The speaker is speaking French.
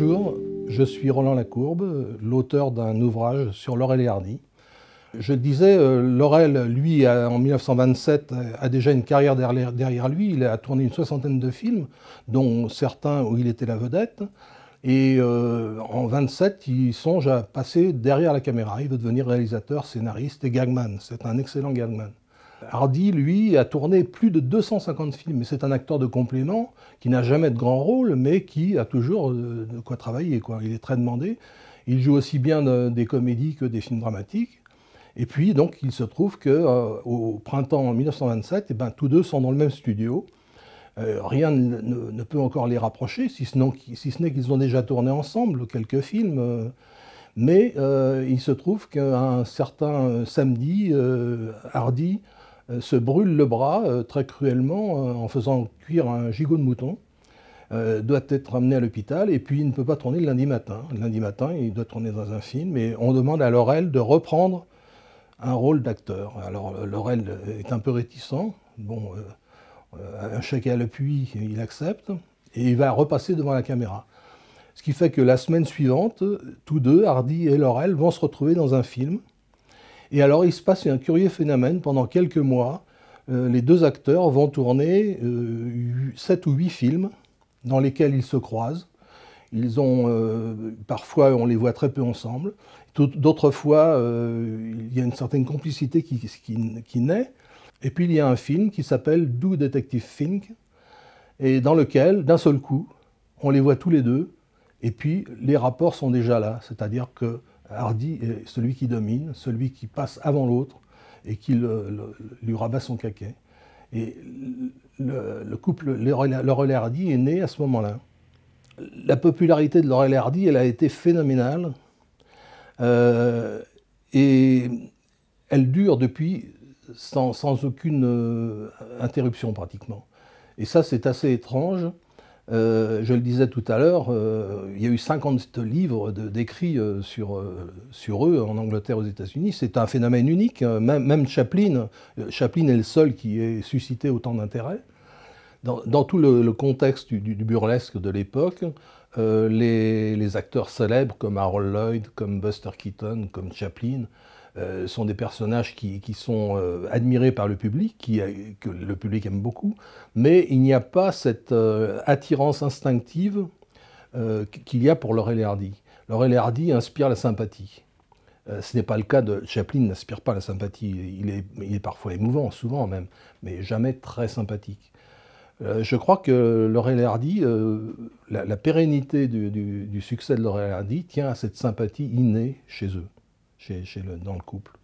Bonjour, je suis Roland Lacourbe, l'auteur d'un ouvrage sur Laurel et Hardy. Je disais, Laurel, lui, en 1927, a déjà une carrière derrière lui. Il a tourné une soixantaine de films, dont certains où il était la vedette. Et en 27, il songe à passer derrière la caméra. Il veut devenir réalisateur, scénariste et gagman. C'est un excellent gagman. Hardy, lui, a tourné plus de 250 films. C'est un acteur de complément qui n'a jamais de grand rôle, mais qui a toujours de quoi travailler, quoi. Il est très demandé. Il joue aussi bien des comédies que des films dramatiques. Et puis, donc, il se trouve qu'au printemps 1927, eh ben, tous deux sont dans le même studio. Rien ne peut encore les rapprocher, si ce n'est qu'ils ont déjà tourné ensemble quelques films. Mais il se trouve qu'un certain samedi, Hardy se brûle le bras très cruellement en faisant cuire un gigot de mouton. Doit être amené à l'hôpital et puis il ne peut pas tourner le lundi matin. Le lundi matin, il doit tourner dans un film et on demande à Laurel de reprendre un rôle d'acteur. Alors Laurel est un peu réticent. Bon, un chèque à l'appui, il accepte et il va repasser devant la caméra. Ce qui fait que la semaine suivante, tous deux, Hardy et Laurel, vont se retrouver dans un film. Et alors, il se passe un curieux phénomène. Pendant quelques mois, les deux acteurs vont tourner 7 ou 8 films dans lesquels ils se croisent. Parfois, on les voit très peu ensemble. D'autres fois, il y a une certaine complicité qui naît. Et puis, il y a un film qui s'appelle Do Detective Think, et dans lequel, d'un seul coup, on les voit tous les deux. Et puis, les rapports sont déjà là. C'est-à-dire que Hardy est celui qui domine, celui qui passe avant l'autre et qui lui rabat son caquet. Et le couple Laurel et Hardy est né à ce moment-là. La popularité de Laurel et Hardy, elle a été phénoménale. Et elle dure depuis sans aucune interruption pratiquement. Et ça, c'est assez étrange. Je le disais tout à l'heure, il y a eu 50 livres d'écrits sur eux en Angleterre, aux États-Unis. C'est un phénomène unique. Même Chaplin est le seul qui ait suscité autant d'intérêt. Dans tout le contexte du burlesque de l'époque, les acteurs célèbres comme Harold Lloyd, comme Buster Keaton, comme Chaplin, sont des personnages qui sont admirés par le public, que le public aime beaucoup, mais il n'y a pas cette attirance instinctive qu'il y a pour Laurel et Hardy. Laurel et Hardy inspire la sympathie. Ce n'est pas le cas de Chaplin, n'inspire pas la sympathie. Il est parfois émouvant, souvent même, mais jamais très sympathique. Je crois que Laurel et Hardy, la pérennité du succès de Laurel et Hardy tient à cette sympathie innée chez eux. Dans le couple.